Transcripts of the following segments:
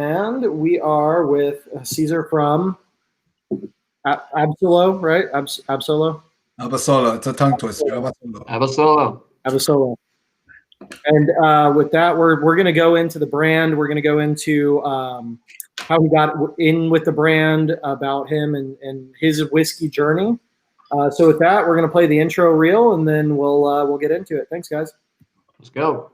And we are with Cesar from Abasolo, right? Abasolo? Abasolo. It's a tongue twister. Abasolo. Abasolo. Abasolo. And with that, we're going to go into the brand. We're going to go into how he got in with the brand, about him and his whiskey journey. So with that, we're going to play the intro reel, and then we'll get into it. Thanks, guys. Let's go.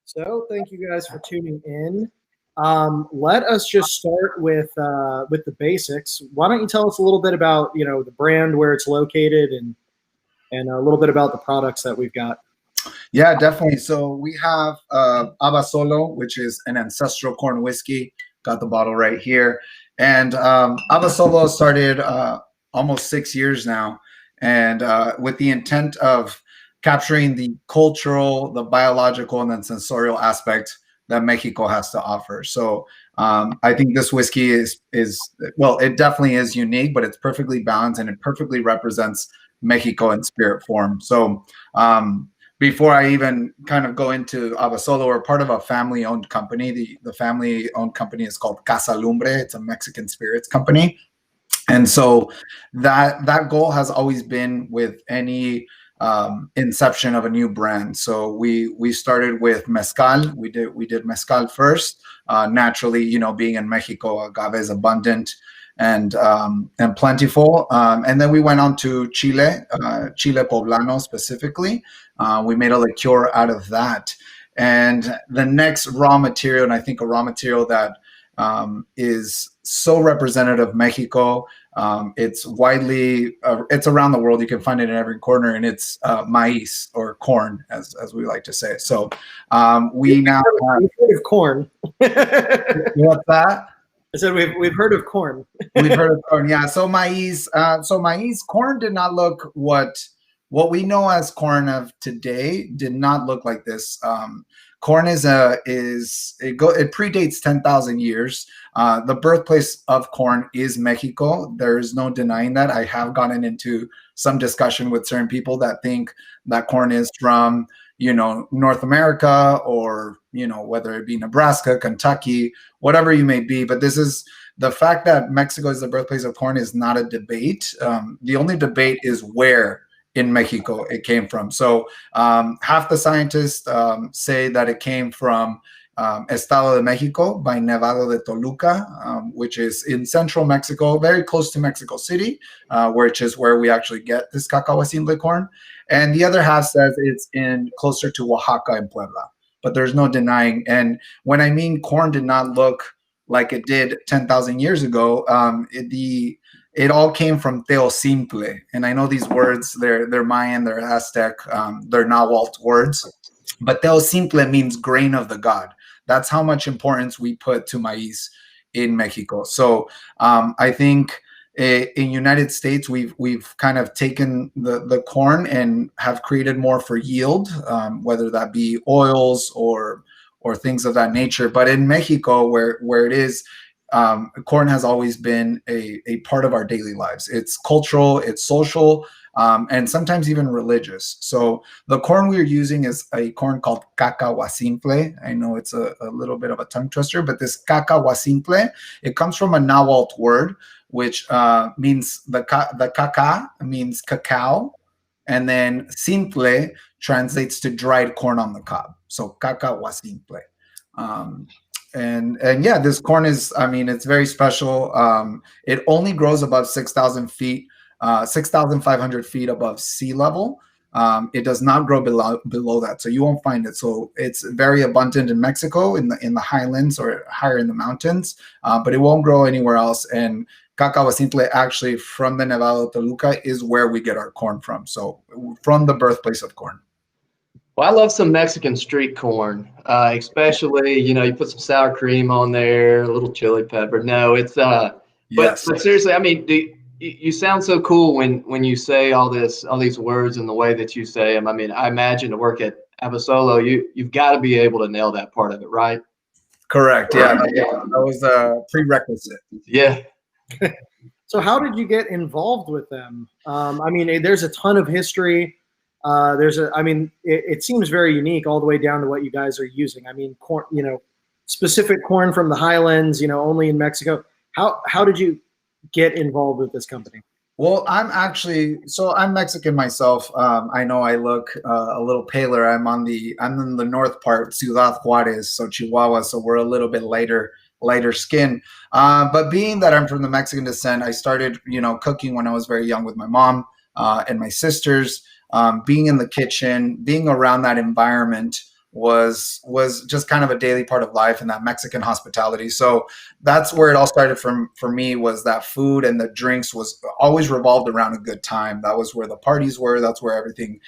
So thank you guys for tuning in. Let us just start with the basics. Why don't you tell us a little bit about the brand, where it's located, and a little bit about the products that we've got. Yeah, definitely. So we have Abasolo, which is an ancestral corn whiskey. Got the bottle right here. And Abasolo started almost 6 years now, and with the intent of capturing the cultural, the biological, and then sensorial aspect that Mexico has to offer. So I think this whiskey is well, it definitely is unique, but it's perfectly balanced and it perfectly represents Mexico in spirit form. So before I even kind of go into Abasolo, we're part of a family-owned company. The family-owned company is called Casa Lumbre. It's a Mexican spirits company. And so that goal has always been with any inception of a new brand. So we started with mezcal. We did mezcal first. Naturally, being in Mexico, agave is abundant and plentiful. And then we went on to Chile, Chile Poblano specifically. We made a liqueur out of that. And the next raw material, and I think a raw material that is so representative of Mexico. It's widely, it's around the world. You can find it in every corner, and it's maíz, or corn, as we like to say. So we've heard of corn. What's that? I said we've heard of corn. We've heard of corn, yeah. So maíz, corn did not look what we know as corn of today. Did not look like this. Corn it predates 10,000 years. The birthplace of corn is Mexico. There is no denying that. I have gotten into some discussion with certain people that think that corn is from, North America, or, whether it be Nebraska, Kentucky, whatever you may be. But this is the fact that Mexico is the birthplace of corn is not a debate. The only debate is where in Mexico it came from. So half the scientists say that it came from Estado de Mexico by Nevado de Toluca, which is in central Mexico, very close to Mexico City, which is where we actually get this cacahuacintle corn. And the other half says it's closer to Oaxaca and Puebla, but there's no denying. And when I mean corn did not look like it did 10,000 years ago, it all came from Teosimple. And I know these words, they're Mayan, they're Aztec, they're Nahuatl words. But Teosimple means grain of the god. That's how much importance we put to maíz in Mexico. So I think in United States, we've kind of taken the corn and have created more for yield, whether that be oils or things of that nature. But in Mexico, where it is, corn has always been a part of our daily lives. It's cultural, it's social, and sometimes even religious. So the corn we're using is a corn called cacahuacintle. I know it's a little bit of a tongue twister, but this cacahuacintle, it comes from a Nahuatl word, which means the caca means cacao, and then simple translates to dried corn on the cob. So cacahuacintle. And yeah, this corn is, it's very special. It only grows above 6,000 feet, 6,500 feet above sea level. It does not grow below that, so you won't find it. So it's very abundant in Mexico, in the highlands or higher in the mountains, but it won't grow anywhere else. And cacahuacintle, actually from the Nevado de Toluca, is where we get our corn from. So from the birthplace of corn. Well, I love some Mexican street corn, especially, you put some sour cream on there, a little chili pepper. No, it's, yes. but seriously, you sound so cool when you say all these words and the way that you say them. I mean, I imagine to work at Abasolo, you've got to be able to nail that part of it, right? Correct. Yeah, that was a prerequisite. Yeah. So how did you get involved with them? I mean, there's a ton of history. It seems very unique all the way down to what you guys are using. I mean, corn, specific corn from the highlands, only in Mexico. How did you get involved with this company? Well, I'm Mexican myself. I know I look a little paler. I'm in the north part, Ciudad Juarez, so Chihuahua. So we're a little bit lighter skin. But being that I'm from the Mexican descent, I started, cooking when I was very young with my mom and my sisters. Being in the kitchen, being around that environment was just kind of a daily part of life, and that Mexican hospitality. So that's where it all started for me, was that food and the drinks was always revolved around a good time. That was where the parties were. That's where everything,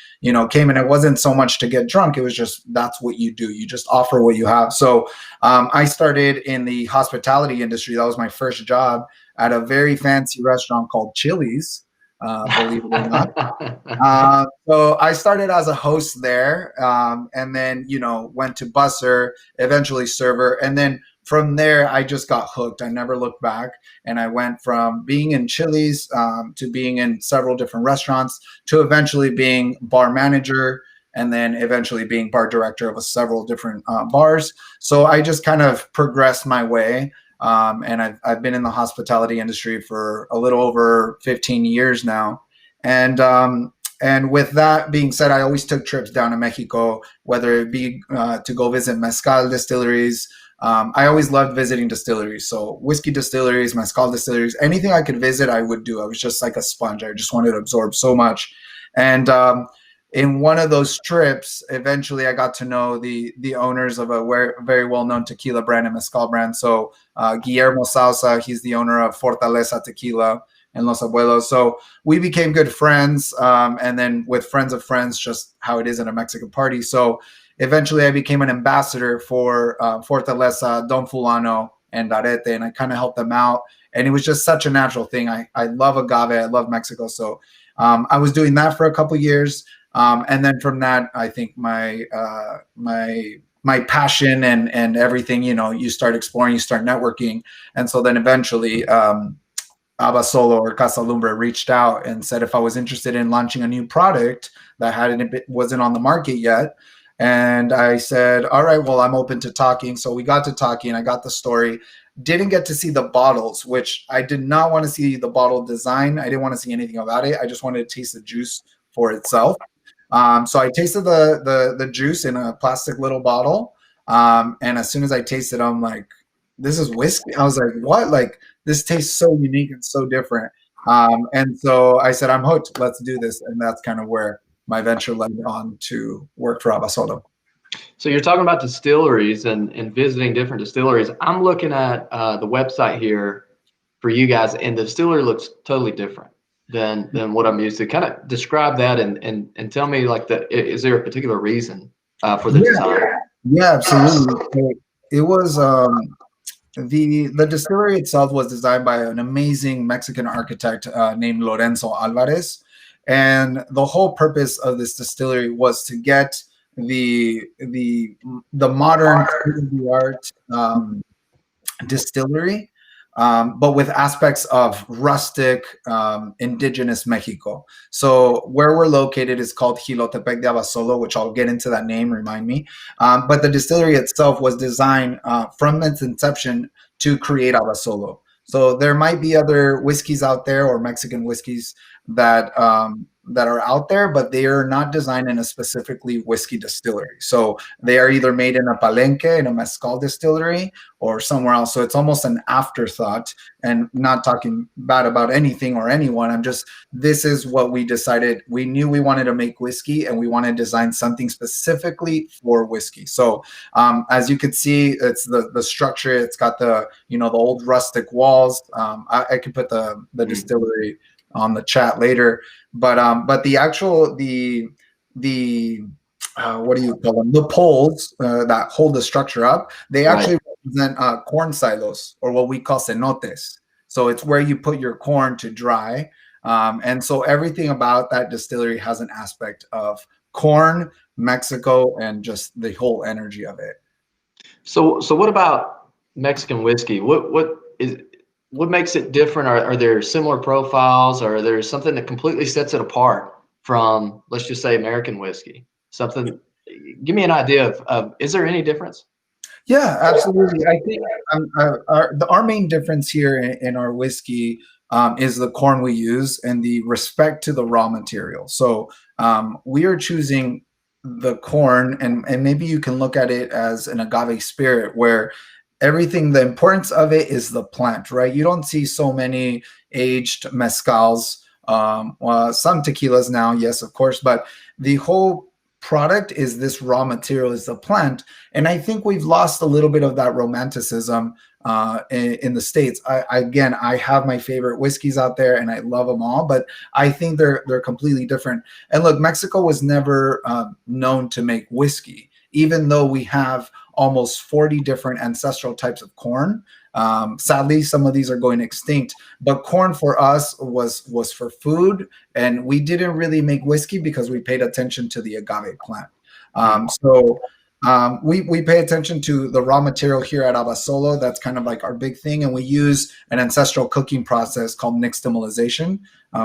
came. And it wasn't so much to get drunk. It was just, that's what you do. You just offer what you have. So I started in the hospitality industry. That was my first job at a very fancy restaurant called Chili's. Believe it or not. So I started as a host there, and then, went to busser, eventually server. And then from there, I just got hooked. I never looked back. And I went from being in Chili's to being in several different restaurants to eventually being bar manager, and then eventually being bar director of several different bars. So I just kind of progressed my way. And I've been in the hospitality industry for a little over 15 years now. And with that being said, I always took trips down to Mexico, whether it be to go visit mezcal distilleries. I always loved visiting distilleries. So whiskey distilleries, mezcal distilleries, anything I could visit, I would do. I was just like a sponge. I just wanted to absorb so much. And in one of those trips, eventually I got to know the owners of a very well-known tequila brand and mezcal brand. So Guillermo Salsa, he's the owner of Fortaleza Tequila in Los Abuelos. So we became good friends, and then with friends of friends, just how it is in a Mexican party. So eventually I became an ambassador for Fortaleza, Don Fulano, and Arete, and I kind of helped them out. And it was just such a natural thing. I love agave. I love Mexico. So I was doing that for a couple of years. And then from that, I think my passion and everything, you start exploring, you start networking. And so then eventually Abasolo or Casa Lumbre reached out and said if I was interested in launching a new product that wasn't on the market yet. And I said, all right, well, I'm open to talking. So we got to talking. I got the story. Didn't get to see the bottles, which I did not want to see the bottle design. I didn't want to see anything about it. I just wanted to taste the juice for itself. So I tasted the juice in a plastic little bottle. And as soon as I tasted it, I'm like, this is whiskey. I was like, what? Like, this tastes so unique and so different. And so I said, I'm hooked. Let's do this. And that's kind of where my venture led on to work for Abasolo. So you're talking about distilleries and visiting different distilleries. I'm looking at the website here for you guys, and the distillery looks totally different than what I'm used to. Kind of describe that and tell me, like, is there a particular reason for the design? Yeah, absolutely. It was the distillery itself was designed by an amazing Mexican architect named Lorenzo Alvarez, and the whole purpose of this distillery was to get the modern state-of-the-art distillery, but with aspects of rustic, indigenous Mexico. So where we're located is called Jilotepec de Abasolo, which I'll get into that name, remind me. But the distillery itself was designed from its inception to create Abasolo. So there might be other whiskeys out there, or Mexican whiskeys that are out there, but they are not designed in a specifically whiskey distillery. So they are either made in a palenque, in a mezcal distillery, or somewhere else. So it's almost an afterthought, and not talking bad about anything or anyone. This is what we decided. We knew we wanted to make whiskey, and we wanted to design something specifically for whiskey. So as you could see, it's the structure. It's got the old rustic walls. I could put the distillery on the chat later, but the actual what do you call them? The poles that hold the structure up, they actually represent corn silos, or what we call cenotes. So it's where you put your corn to dry. And so everything about that distillery has an aspect of corn, Mexico, and just the whole energy of it. So what about Mexican whiskey? What makes it different? Are there similar profiles, or are there something that completely sets it apart from, let's just say, American whiskey? Something, give me an idea of is there any difference? Yeah, absolutely. I think our main difference here in our whiskey is the corn we use and the respect to the raw material. So we are choosing the corn, and maybe you can look at it as an agave spirit, where everything, the importance of it is the plant, right? You don't see so many aged mezcals, some tequilas now, yes, of course, but the whole product is this raw material, is the plant. And I think we've lost a little bit of that romanticism in the States. I have my favorite whiskeys out there and I love them all, but I think they're completely different. And look, Mexico was never known to make whiskey, even though we have almost 40 different ancestral types of corn. Sadly, some of these are going extinct, but corn for us was for food, and we didn't really make whiskey because we paid attention to the agave plant. We pay attention to the raw material here at Abasolo. That's kind of like our big thing, and we use an ancestral cooking process called nixtamalization,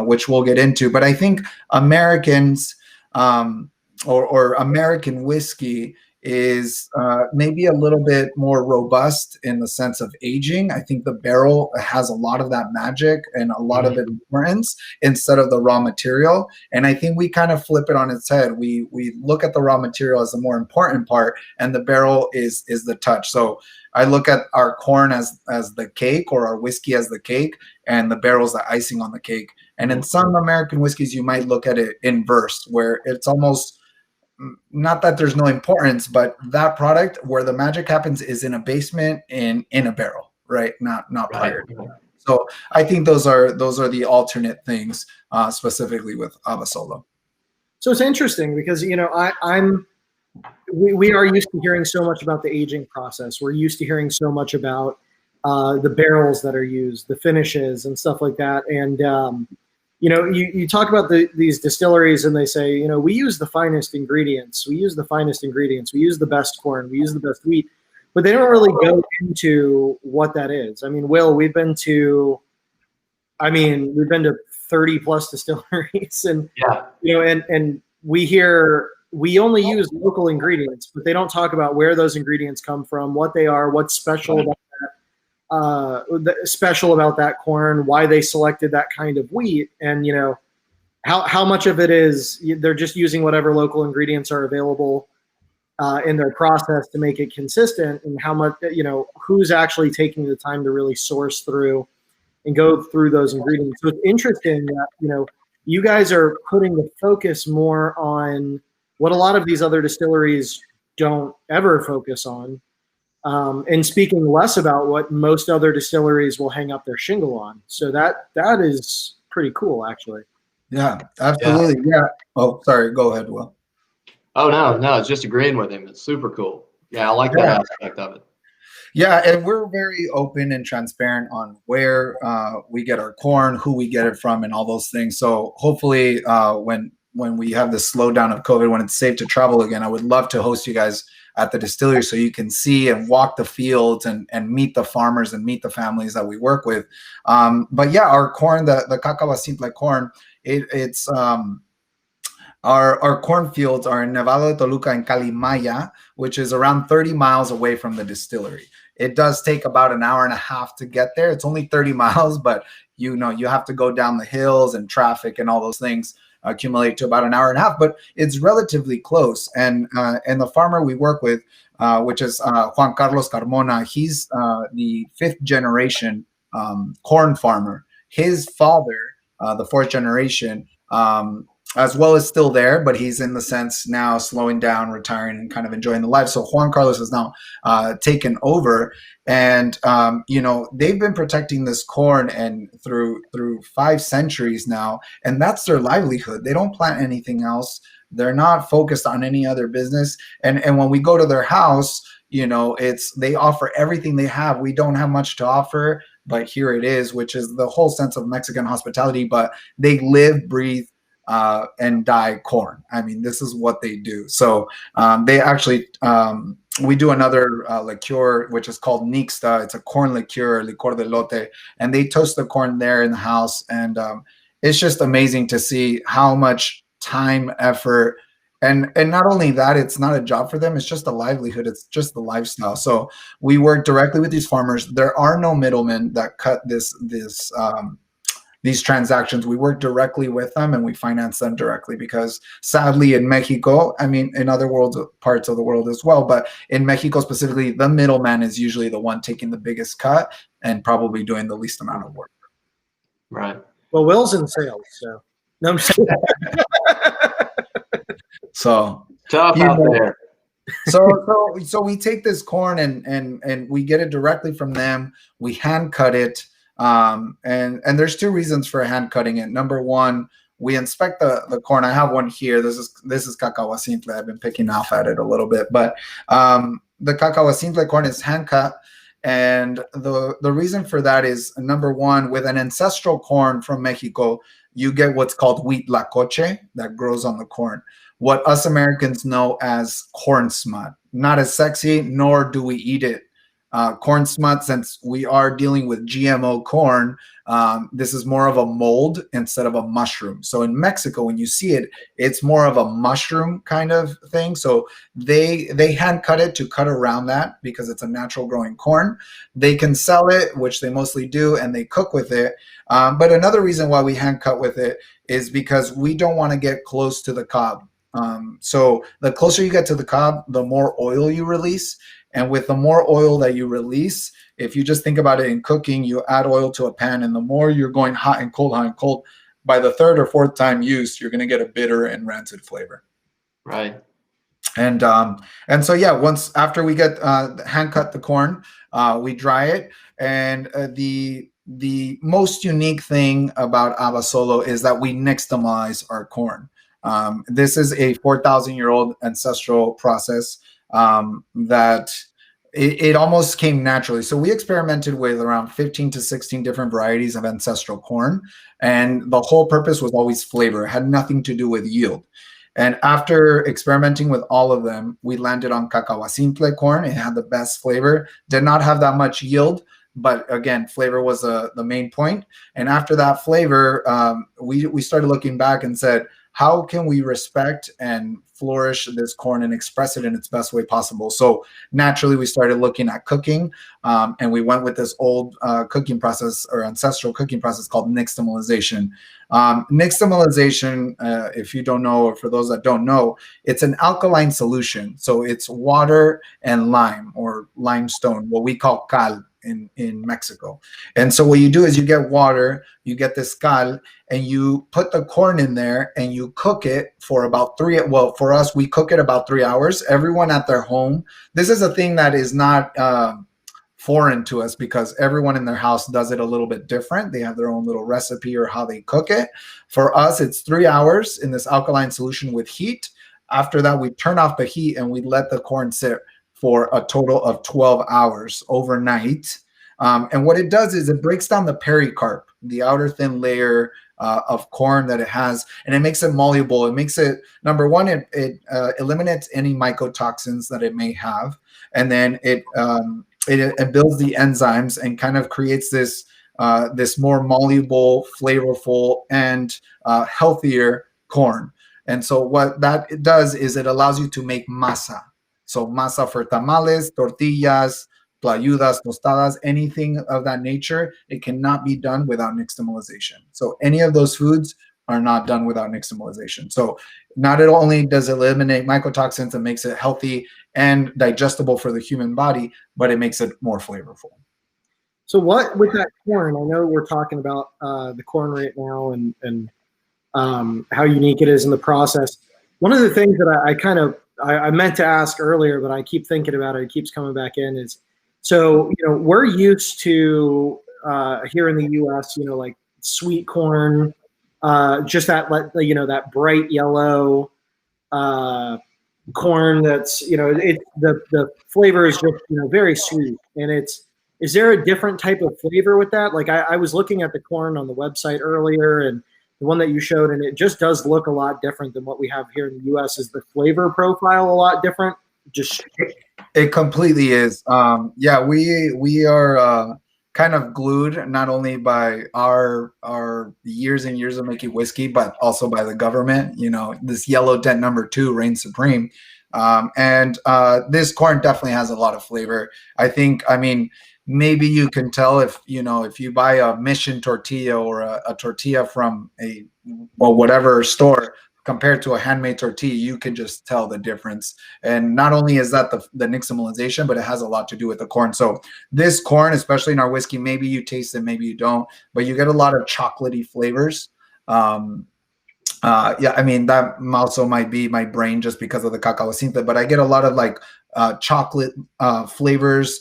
which we'll get into. But I think Americans or American whiskey is maybe a little bit more robust in the sense of aging. I think the barrel has a lot of that magic and a lot of importance instead of the raw material. And I think we kind of flip it on its head. We look at the raw material as the more important part, and the barrel is the touch. So I look at our corn as the cake, or our whiskey as the cake, and the barrel's the icing on the cake. And in some American whiskeys, you might look at it inverse, where it's almost not that there's no importance, but that product where the magic happens is in a basement in a barrel, right? Not prior. Right. So I think those are the alternate things, specifically with Abasolo. So it's interesting because, you know, we are used to hearing so much about the aging process. We're used to hearing so much about the barrels that are used, the finishes and stuff like that. And you know, you talk about these distilleries and they say, you know, we use the finest ingredients. We use the finest ingredients. We use the best corn. We use the best wheat. But they don't really go into what that is. I mean, Will, we've been to 30 plus distilleries, and you know, and we only use local ingredients, but they don't talk about where those ingredients come from, what they are, what's special about special about that corn, why they selected that kind of wheat, and you know how much of it is they're just using whatever local ingredients are available in their process to make it consistent, and how much, you know, who's actually taking the time to really source through and go through those ingredients. So it's interesting that, you know, you guys are putting the focus more on what a lot of these other distilleries don't ever focus on. And speaking less about what most other distilleries will hang up their shingle on. So that is pretty cool, actually. Yeah, absolutely. Yeah. Oh, sorry. Go ahead, Will. Oh, no, it's just agreeing with him. It's super cool. Yeah, I like that aspect of it. Yeah, and we're very open and transparent on where we get our corn, who we get it from, and all those things. So hopefully when we have this slowdown of COVID, when it's safe to travel again, I would love to host you guys at the distillery so you can see and walk the fields and meet the farmers and meet the families that we work with. But yeah, our corn, the Cacaba Simple corn, it's our cornfields are in Nevado de Toluca and Calimaya, which is around 30 miles away from the distillery. It does take about an hour and a half to get there. It's only 30 miles, but you know, you have to go down the hills, and traffic and all those things accumulate to about an hour and a half, but it's relatively close. And the farmer we work with, which is Juan Carlos Carmona, he's the 5th generation corn farmer. His father, the 4th generation, as well, is still there, but he's in the sense now slowing down, retiring, and kind of enjoying the life. So Juan Carlos has now taken over, and you know, they've been protecting this corn and through 5 centuries now, and that's their livelihood. They don't plant anything else. They're not focused on any other business. And when we go to their house, you know, they offer everything they have. We don't have much to offer. but here it is, which is the whole sense of Mexican hospitality. But they live, breathe, and die corn. I mean, this is what they do. So they actually, we do another liqueur, which is called Nixta. It's a corn liqueur, licor de lote, and they toast the corn there in the house. And it's just amazing to see how much time, effort, and not only that, it's not a job for them. It's just a livelihood. It's just the lifestyle. So we work directly with these farmers. There are no middlemen that cut these transactions. We work directly with them and we finance them directly, because sadly in Mexico, I mean, in other parts of the world as well, but in Mexico specifically, the middleman is usually the one taking the biggest cut and probably doing the least amount of work. Right. Well, Will's in sales, so no, I'm just So Tough out there. so we take this corn and we get it directly from them. We hand cut it. And there's two reasons for hand cutting it. Number one, we inspect the corn. I have one here. This is cacao simple. I've been picking off at it a little bit, but the cacao simple corn is hand cut. And the reason for that is, number one, with an ancestral corn from Mexico, you get what's called wheat lacoche that grows on the corn. What us Americans know as corn smut. Not as sexy, nor do we eat it. Corn smut, since we are dealing with GMO corn, this is more of a mold instead of a mushroom. So in Mexico, when you see it, it's more of a mushroom kind of thing. So they hand cut it to cut around that, because it's a natural growing corn. They can sell it, which they mostly do, and they cook with it. But another reason why we hand cut with it is because we don't want to get close to the cob. So the closer you get to the cob, the more oil you release. And with the more oil that you release, if you just think about it in cooking, you add oil to a pan, and the more you're going hot and cold, by the third or fourth time use, you're going to get a bitter and rancid flavor. Right. And so, yeah, once after we get hand cut the corn, we dry it. And the most unique thing about Abasolo is that we nixtamalize our corn. This is a 4,000-year-old ancestral process that it almost came naturally. So we experimented with around 15 to 16 different varieties of ancestral corn, and the whole purpose was always flavor. It had nothing to do with yield. And after experimenting with all of them, we landed on cacao simple corn. It had the best flavor, did not have that much yield, but again, flavor was the main point. And after that flavor, we started looking back and said, how can we respect and flourish this corn and express it in its best way possible? So naturally, we started looking at cooking, and we went with this old cooking process, or ancestral cooking process, called nixtamalization. Nixtamalization, if you don't know, or for those that don't know, it's an alkaline solution. So it's water and lime, or limestone, what we call cal in Mexico. And so what you do is you get water, you get this cal, and you put the corn in there and you cook it for about for us, we cook it about 3 hours. Everyone at their home, this is a thing that is not foreign to us, because everyone in their house does it a little bit different. They have their own little recipe or how they cook it. For us, it's 3 hours in this alkaline solution with heat. After that, we turn off the heat and we let the corn sit for a total of 12 hours overnight. And what it does is it breaks down the pericarp, the outer thin layer of corn that it has, and it makes it malleable. It makes it, number one, it eliminates any mycotoxins that it may have. And then it builds the enzymes and kind of creates this more malleable, flavorful, and healthier corn. And so what that does is it allows you to make masa. So masa for tamales, tortillas, tlayudas, tostadas, anything of that nature, it cannot be done without nixtamalization. So any of those foods are not done without nixtamalization. So not only does it eliminate mycotoxins and makes it healthy and digestible for the human body, but it makes it more flavorful. So what with that corn? I know we're talking about the corn right now and how unique it is in the process. One of the things that I meant to ask earlier, but I keep thinking about it. It keeps coming back in. Is so we're used to here in the U.S. Like sweet corn, just that bright yellow corn. That's the flavor is just very sweet, and Is there a different type of flavor with that? Like I was looking at the corn on the website earlier, and the one that you showed, and it just does look a lot different than what we have here in the U.S. Is the flavor profile a lot different? Just it completely is. Yeah, we are kind of glued not only by our years and years of making whiskey, but also by the government. You know, this yellow dent number 2 reigns supreme. And this corn definitely has a lot of flavor. I think, I mean, maybe you can tell if, you know, if you buy a Mission tortilla or a tortilla from a, well, whatever store compared to a handmade tortilla, you can just tell the difference. And not only is that the nixtamalization, but it has a lot to do with the corn. So this corn, especially in our whiskey, maybe you taste it, maybe you don't, but you get a lot of chocolatey flavors. Yeah, I mean, that also might be my brain just because of the cacao simple, but I get a lot of like chocolate flavors.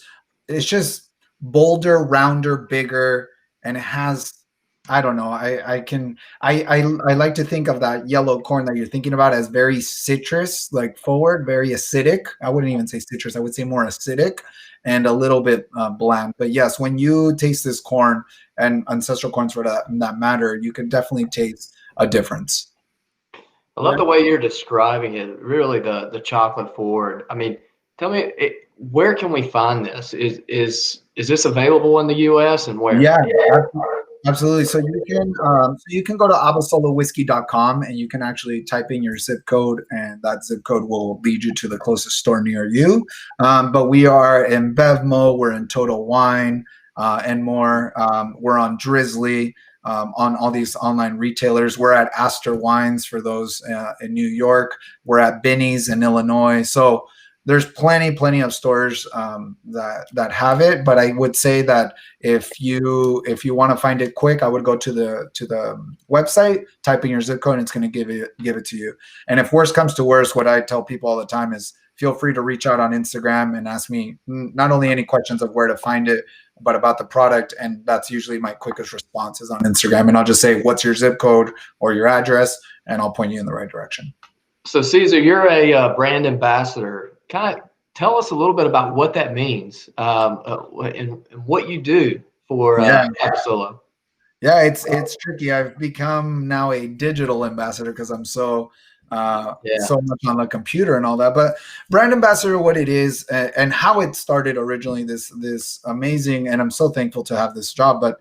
It's just bolder, rounder, bigger, and it has, I don't know, I like to think of that yellow corn that you're thinking about as very citrus, like forward, very acidic. I wouldn't even say citrus, I would say more acidic and a little bit bland. But yes, when you taste this corn, and ancestral corns for that matter, you can definitely taste a difference. I love the way you're describing it. Really, the chocolate forward. I mean, tell me, where can we find this? Is this available in the U.S. and where? Yeah, absolutely. So you can go to abasolowhiskey.com and you can actually type in your zip code, and that zip code will lead you to the closest store near you. But we are in Bevmo, we're in Total Wine, and more. We're on Drizzly. On all these online retailers. We're at Astor Wines for those in New York. We're at Binny's in Illinois. So there's plenty of stores that have it. But I would say that if you want to find it quick, I would go to the website, type in your zip code, and it's going to give it to you. And if worse comes to worse, what I tell people all the time is feel free to reach out on Instagram and ask me not only any questions of where to find it, but about the product. And that's usually my quickest response is on Instagram. And I'll just say, what's your zip code or your address? And I'll point you in the right direction. So Cesar, you're a brand ambassador. Kind of tell us a little bit about what that means and what you do for Abasolo. Yeah, it's tricky. I've become now a digital ambassador because I'm so much on the computer and all that. But brand ambassador, what it is and how it started originally, this amazing, and I'm so thankful to have this job. But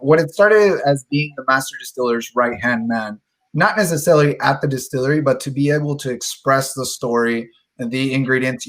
what it started as being the master distiller's right hand man, not necessarily at the distillery, but to be able to express the story and the ingredients.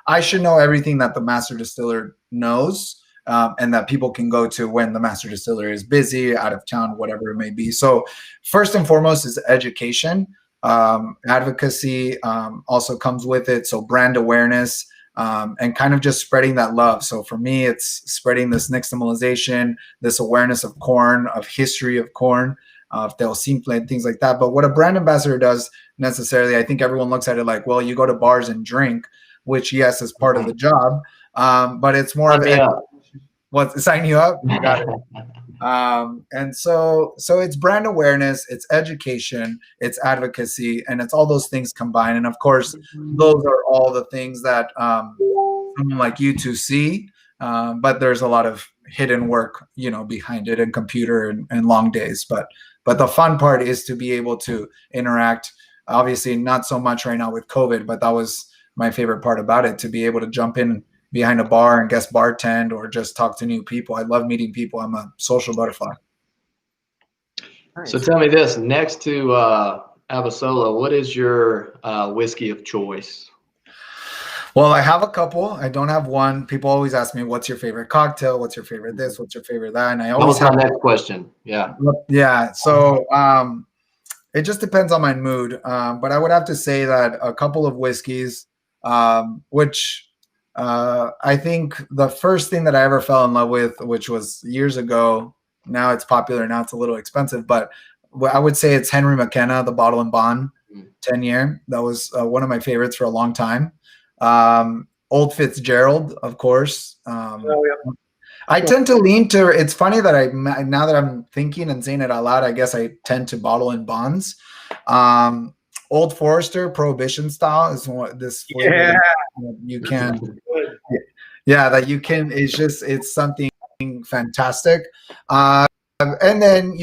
I should know everything that the master distiller knows. And that people can go to when the master distiller is busy, out of town, whatever it may be. So first and foremost is education. Advocacy also comes with it. So brand awareness and kind of just spreading that love. So for me, it's spreading this nixtamalization, this awareness of corn, of history of corn, of Del Simple and things like that. But what a brand ambassador does necessarily, I think everyone looks at it like, well, you go to bars and drink, which yes, is part of the job. But it's more of what, sign you up? You got it. And so it's brand awareness, it's education, it's advocacy, and it's all those things combined. And of course, those are all the things that someone like you two see. But there's a lot of hidden work, behind it, and computer and long days. But the fun part is to be able to interact. Obviously, not so much right now with COVID, but that was my favorite part about it, to be able to jump in behind a bar and guest bartend or just talk to new people. I love meeting people. I'm a social butterfly. So tell me this, next to Abasolo, what is your whiskey of choice? Well, I have a couple. I don't have one. People always ask me, what's your favorite cocktail? What's your favorite this? What's your favorite that? And I always have my next question. Yeah. Yeah. So it just depends on my mood. But I would have to say that a couple of whiskeys, which I think the first thing that I ever fell in love with, which was years ago, now it's popular, now it's a little expensive, but I would say it's Henry McKenna, the Bottle and Bond 10-year. That was one of my favorites for a long time. Old Fitzgerald, of course. I tend to lean to, it's funny that now that I'm thinking and saying it out loud, I guess I tend to Bottle and Bonds. Old Forester Prohibition style is what this flavor you can. Yeah, that you can. It's something fantastic. And then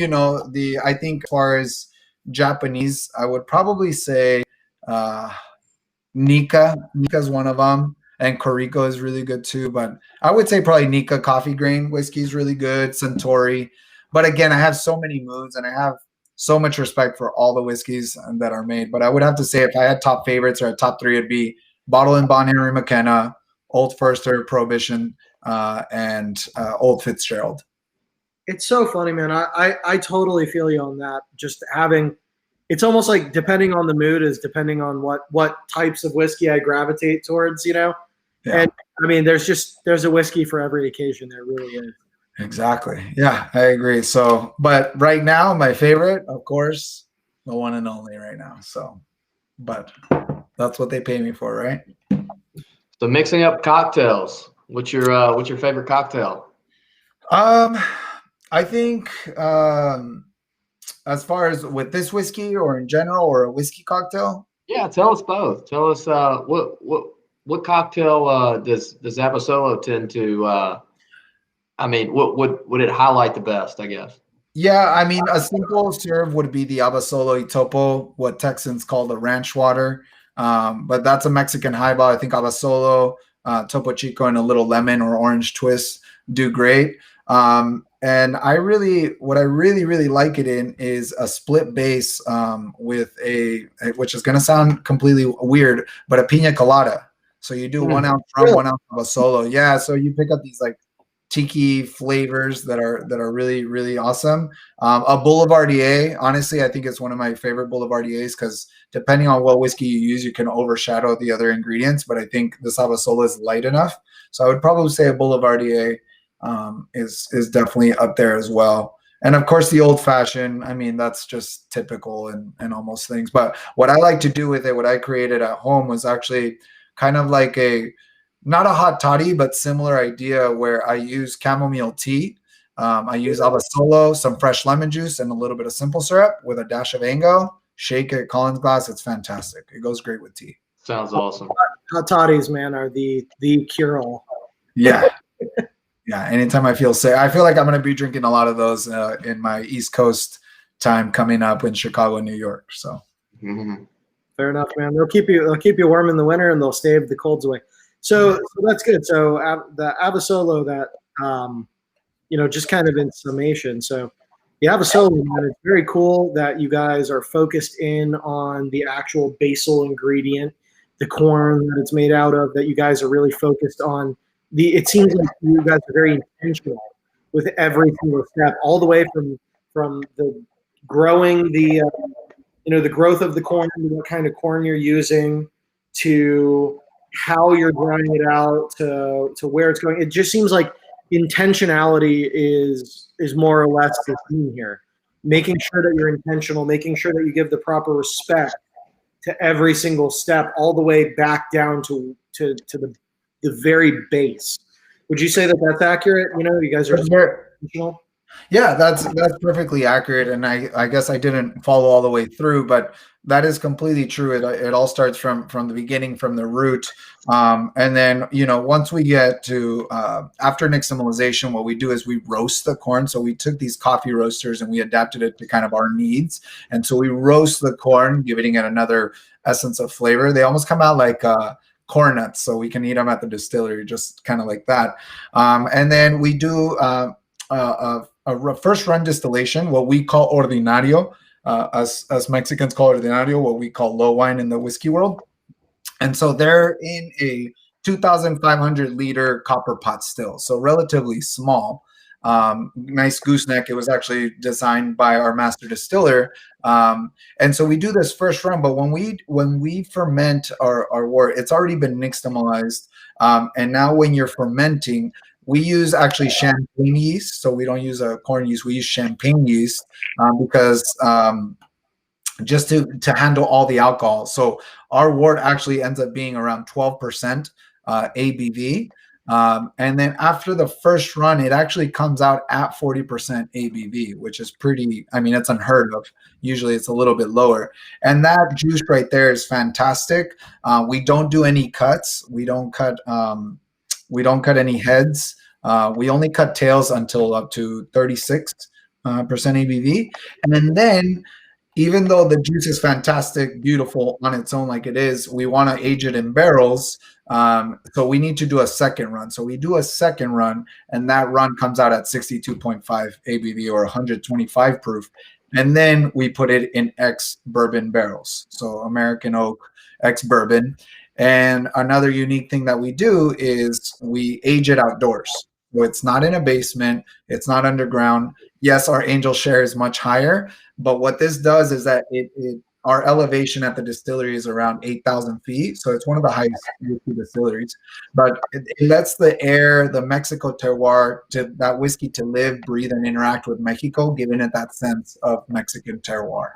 I think as far as Japanese, I would probably say uh, Nika. Nika's one of them, and Koriko is really good too. But I would say probably Nika coffee grain whiskey is really good. Suntory, but again, I have so many moods, and I have so much respect for all the whiskeys that are made. But I would have to say, if I had top favorites or a top three, it'd be Bottle and Bond Henry McKenna, Old Forester Prohibition, and Old Fitzgerald. It's so funny, man. I totally feel you on that. Just having, it's almost like depending on the mood is depending on what types of whiskey I gravitate towards, Yeah. And I mean, there's a whiskey for every occasion. There really is. Exactly. Yeah, I agree. So, but right now, my favorite, of course, the one and only right now. So, but that's what they pay me for, right? So mixing up cocktails. What's your favorite cocktail? I think as far as with this whiskey or in general or a whiskey cocktail. Yeah, tell us both. Tell us what cocktail does Abasolo tend to I mean, what would it highlight the best, I guess? Yeah, I mean, a simple serve would be the Abasolo Itopo, what Texans call the ranch water. But that's a Mexican highball. I think Abasolo, Topo Chico, and a little lemon or orange twist do great. And what I really like it in is a split base with which is going to sound completely weird, but a pina colada. So you do 1 ounce rum, 1 ounce Abasolo. Yeah, so you pick up these like tiki flavors that are really awesome. A Boulevardier, honestly, I think it's one of my favorite Boulevardiers because depending on what whiskey you use, you can overshadow the other ingredients. But I think this Abasolo is light enough, so I would probably say a Boulevardier is definitely up there as well. And of course, the old fashioned. I mean, that's just typical and almost things. But what I like to do with it, what I created at home, was actually kind of like not a hot toddy, but similar idea where I use chamomile tea. I use Abasolo, some fresh lemon juice, and a little bit of simple syrup with a dash of Ango. Shake it, Collins glass. It's fantastic. It goes great with tea. Sounds awesome. Hot toddies, man, are the cure-all. Yeah. Yeah. Anytime I feel sick, I feel like I'm going to be drinking a lot of those in my East Coast time coming up in Chicago and New York. So. Mm-hmm. Fair enough, man. They'll keep you warm in the winter and they'll stave the colds away. So that's good. So the Abasolo that, just kind of in summation. So the Abasolo, man, it's very cool that you guys are focused in on the actual basal ingredient, the corn that it's made out of, that you guys are really focused on. It seems like you guys are very intentional with every single step, all the way from the growing the growth of the corn, what kind of corn you're using, to how you're drying it out, to where it's going. It just seems like intentionality is more or less the theme here. Making sure that you're intentional, making sure that you give the proper respect to every single step, all the way back down to the very base. Would you say that that's accurate? You guys are just intentional? Yeah, that's perfectly accurate, and I guess I didn't follow all the way through, but that is completely true. It all starts from the beginning, from the root, and then once we get to after nixtamalization, what we do is we roast the corn. So we took these coffee roasters and we adapted it to kind of our needs, and so we roast the corn, giving it another essence of flavor. They almost come out like corn nuts, so we can eat them at the distillery, just kind of like that. And then we do a first run distillation, what we call ordinario, us Mexicans call ordinario, what we call low wine in the whiskey world. And so they're in a 2,500 liter copper pot still, so relatively small. Nice gooseneck. It was actually designed by our master distiller. And so we do this first run, but when we ferment our wort, it's already been nixtamalized. And now when you're fermenting, we use actually champagne yeast. So we don't use a corn yeast. We use champagne yeast because just to handle all the alcohol. So our wort actually ends up being around 12% ABV. And then after the first run, it actually comes out at 40% ABV, which is it's unheard of. Usually it's a little bit lower. And that juice right there is fantastic. We don't do any cuts. We don't cut We don't cut any heads. We only cut tails until up to 36% ABV. And then, even though the juice is fantastic, beautiful on its own like it is, we want to age it in barrels. So we need to do a second run. So we do a second run, and that run comes out at 62.5 ABV or 125 proof. And then we put it in ex-bourbon barrels. So American oak, ex-bourbon. And another unique thing that we do is we age it outdoors. So it's not in a basement. It's not underground. Yes, our angel share is much higher, but what this does is that our elevation at the distillery is around 8,000 feet. So it's one of the highest whiskey distilleries, but it lets the air, the Mexico terroir, to that whiskey to live, breathe, and interact with Mexico, giving it that sense of Mexican terroir.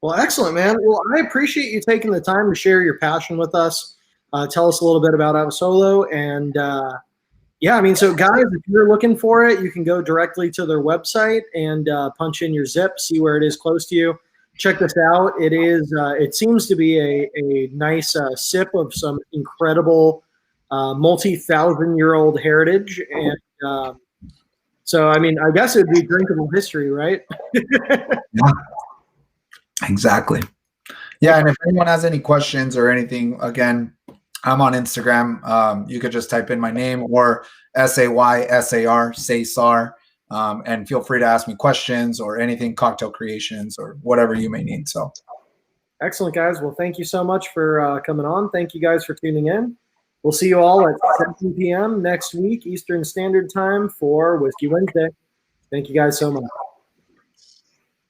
Well, excellent, man. Well, I appreciate you taking the time to share your passion with us. Tell us a little bit about Abasolo. And yeah, I mean, so guys, if you're looking for it, you can go directly to their website and punch in your zip, see where it is close to you. Check this out. It is. It seems to be a nice sip of some incredible multi-thousand-year-old heritage. And so, I mean, I guess it would be drinkable history, right? Yeah. Exactly. Yeah, and if anyone has any questions or anything, again, I'm on Instagram. You could just type in my name or SAYSAR, Cesar, and feel free to ask me questions or anything, cocktail creations or whatever you may need. So, excellent, guys. Well, thank you so much for coming on. Thank you guys for tuning in. We'll see you all at 7 p.m. next week, Eastern Standard Time for Whiskey Wednesday. Thank you guys so much.